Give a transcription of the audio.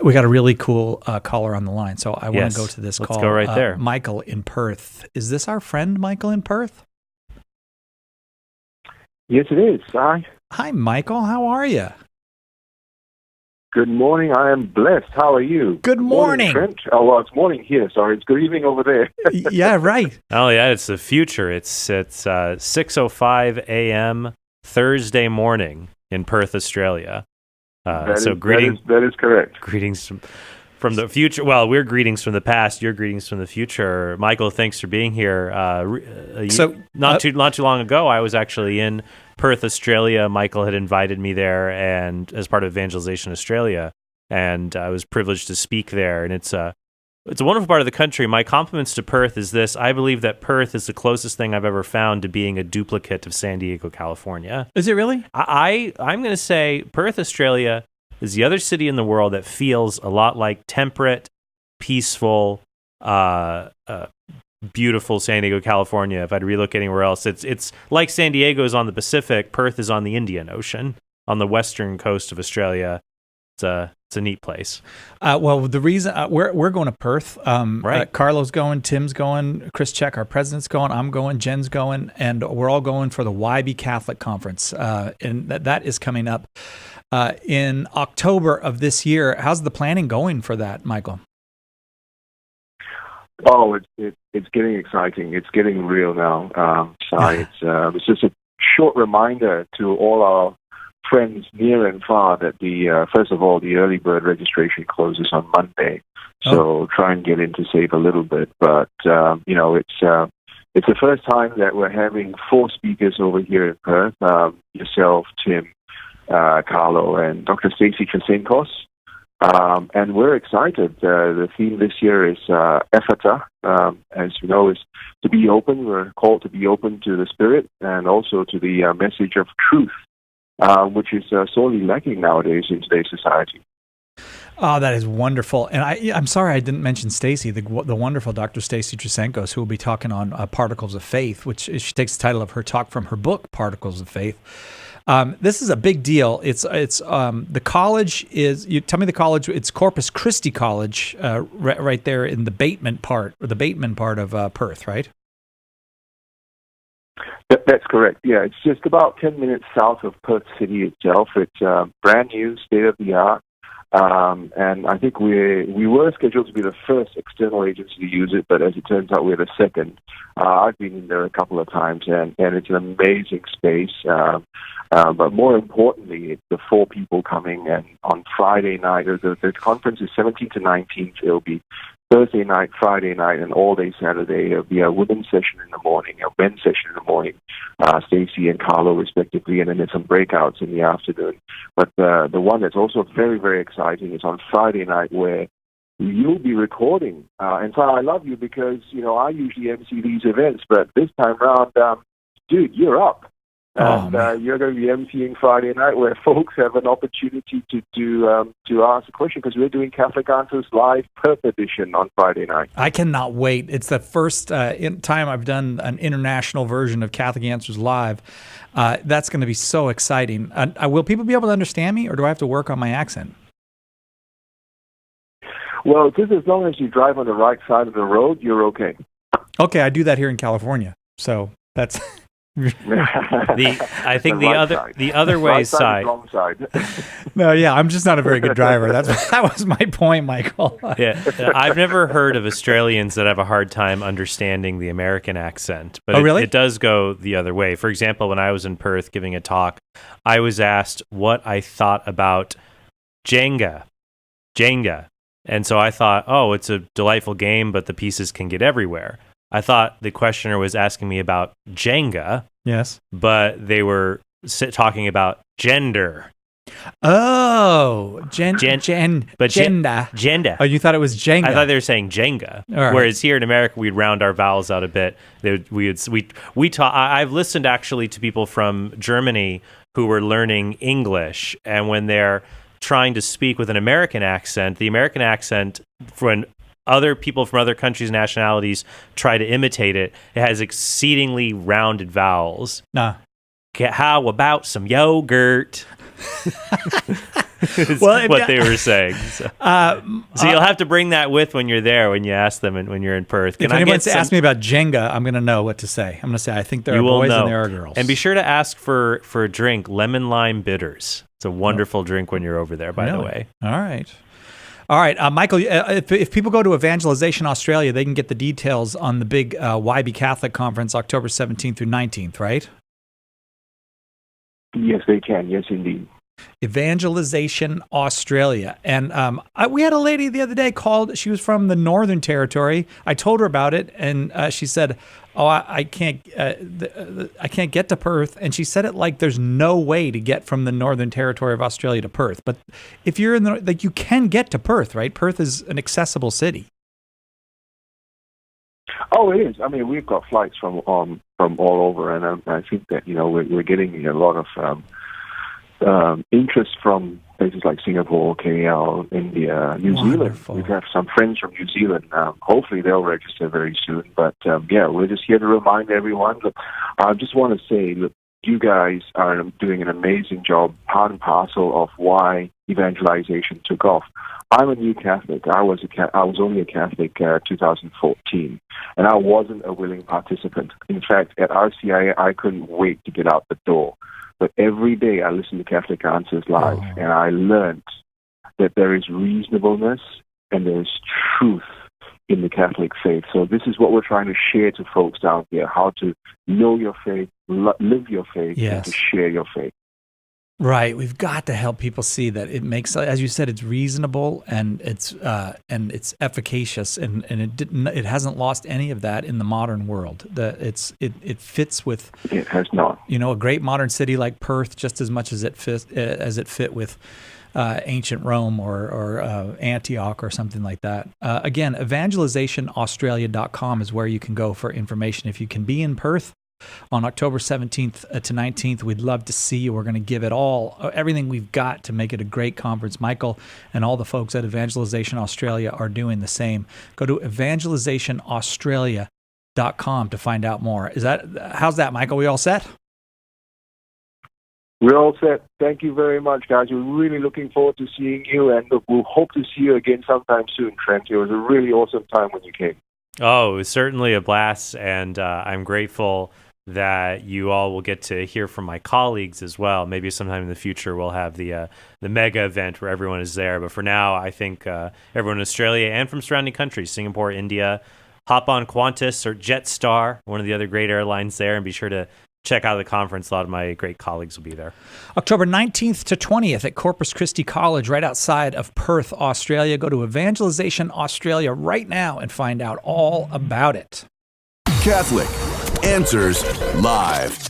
We got a really cool caller on the line, so I want to go to this call. Let's go right there. Michael in Perth. Is this our friend Michael in Perth? Yes, it is. Hi. Hi, Michael. How are you? Good morning. I am blessed. How are you? Good morning. Trent. Oh, well, it's morning here. Sorry, it's good evening over there. Yeah, right. Oh, yeah, it's the future. It's 6:05 a.m. Thursday morning in Perth, Australia. That is correct. Greetings from the future. Well, we're greetings from the past. Your greetings from the future. Michael, thanks for being here. Not too long ago, I was actually in Perth, Australia. Michael had invited me there, and as part of Evangelization Australia, and I was privileged to speak there. And it's a wonderful part of the country. My compliments to Perth is this: I believe that Perth is the closest thing I've ever found to being a duplicate of San Diego, California. Is it really? I'm going to say Perth, Australia is the other city in the world that feels a lot like temperate, peaceful, beautiful San Diego, California. If I'd relook anywhere else, it's like San Diego is on the Pacific, Perth is on the Indian Ocean, on the western coast of Australia. It's a neat place. Well, the reason we're going to Perth, right? Carlo's going, Tim's going, Chris Check, our president's going, I'm going, Jen's going, and we're all going for the WBC Catholic Conference, and that is coming up in October of this year. How's the planning going for that, Michael? Oh, it's getting exciting. It's getting real now. It's just a short reminder to all our friends near and far that first of all, the early bird registration closes on Monday. So try and get in to save a little bit. But, it's the first time that we're having 4 speakers over here in Perth, yourself, Tim, Carlo, and Dr. Stacy Trasenkos. And we're excited. The theme this year is Ephphatha. As you know, is to be open. We're called to be open to the Spirit and also to the message of truth, which is sorely lacking nowadays in today's society. Oh, that is wonderful. And I'm sorry I didn't mention Stacy, the wonderful Dr. Stacy Trasenkos, who will be talking on Particles of Faith, which she takes the title of her talk from her book, Particles of Faith. This is a big deal. It's the college is, you tell me the college, it's Corpus Christi College, right there in the Bateman part of Perth, right? That's correct. Yeah, it's just about 10 minutes south of Perth City itself. It's brand new, state of the art. And I think we were scheduled to be the first external agency to use it, but as it turns out, we're the second. I've been in there a couple of times, and it's an amazing space. But more importantly, it's the 4 people coming, and on Friday night, the conference is 17th to 19th. It'll be Thursday night, Friday night, and all day Saturday. It'll be a women's session in the morning, a men's session in the morning, Stacy and Carlo respectively, and then there's some breakouts in the afternoon. But the one that's also very, very exciting is on Friday night, where you'll be recording. And so I love you because, I usually MC these events, but this time around, dude, you're up. And you're going to be emceeing Friday night, where folks have an opportunity to ask a question, because we're doing Catholic Answers Live Perth edition on Friday night. I cannot wait. It's the first time I've done an international version of Catholic Answers Live. That's going to be so exciting. Will people be able to understand me, or do I have to work on my accent? Well, just as long as you drive on the right side of the road, you're okay. Okay, I do that here in California, so that's... I think the other way right side. Wrong side. No, yeah, I'm just not a very good driver. That was my point, Michael. Yeah, I've never heard of Australians that have a hard time understanding the American accent, but really? It does go the other way. For example, when I was in Perth giving a talk, I was asked what I thought about Jenga, and so I thought, oh, it's a delightful game, but the pieces can get everywhere. I thought the questioner was asking me about Jenga. Yes. But they were talking about gender. Oh, gender. Gender. Oh, you thought it was Jenga? I thought they were saying Jenga. Right. Whereas here in America, we'd round our vowels out a bit. I've listened actually to people from Germany who were learning English, and when they're trying to speak with an American accent, the American accent, when other people from other countries and nationalities try to imitate it, it has exceedingly rounded vowels. Nah. How about some yogurt? what they were saying. So you'll have to bring that with when you're there, when you ask them and when you're in Perth. If anyone's to ask me about Jenga, I'm going to know what to say. I'm going to say, I think there are boys and there are girls. And be sure to ask for a drink, lemon lime bitters. It's a wonderful drink when you're over there, by the way. All right. Michael, if people go to Evangelization Australia, they can get the details on the big WBC Catholic Conference, October 17th through 19th, right? Yes, they can. Yes, indeed. Evangelization Australia. And we had a lady the other day called. She was from the Northern Territory. I told her about it, and she said, I can't get to Perth. And she said it like there's no way to get from the Northern Territory of Australia to Perth. But if you're in you can get to Perth, right? Perth is an accessible city. Oh, it is. I mean, we've got flights from all over, and I think that we're getting a lot of interest from places like Singapore, KL, India, New Zealand. We have some friends from New Zealand. Hopefully they'll register very soon. But we're just here to remind everyone. Look, I just want to say, look, you guys are doing an amazing job, part and parcel of why evangelization took off. I'm a new Catholic. I was only a Catholic 2014, and I wasn't a willing participant. In fact, at RCIA, I couldn't wait to get out the door. But every day I listen to Catholic Answers Live, and I learned that there is reasonableness and there is truth in the Catholic faith. So this is what we're trying to share to folks out there, how to know your faith, live your faith, and to share your faith. Right. We've got to help people see that it makes, as you said, it's reasonable and it's efficacious, and it hasn't lost any of that in the modern world. It fits with. It has not. A great modern city like Perth just as much as it fit with ancient Rome or Antioch or something like that. Again, evangelizationaustralia.com is where you can go for information. If you can be in Perth on October 17th to 19th, we'd love to see you. We're going to give it everything we've got to make it a great conference. Michael and all the folks at Evangelization Australia are doing the same. Go to evangelizationaustralia.com to find out more. How's that, Michael? We all set? We're all set. Thank you very much, guys. We're really looking forward to seeing you, and we'll hope to see you again sometime soon, Trent. It was a really awesome time when you came. Oh, it was certainly a blast, and I'm grateful that you all will get to hear from my colleagues as well. Maybe sometime in the future we'll have the mega event where everyone is there. But for now, I think everyone in Australia and from surrounding countries, Singapore, India, hop on Qantas or Jetstar, one of the other great airlines there, and be sure to check out the conference. A lot of my great colleagues will be there. October 19th to 20th at Corpus Christi College, right outside of Perth, Australia. Go to Evangelization Australia right now and find out all about it. Catholic Answers Live.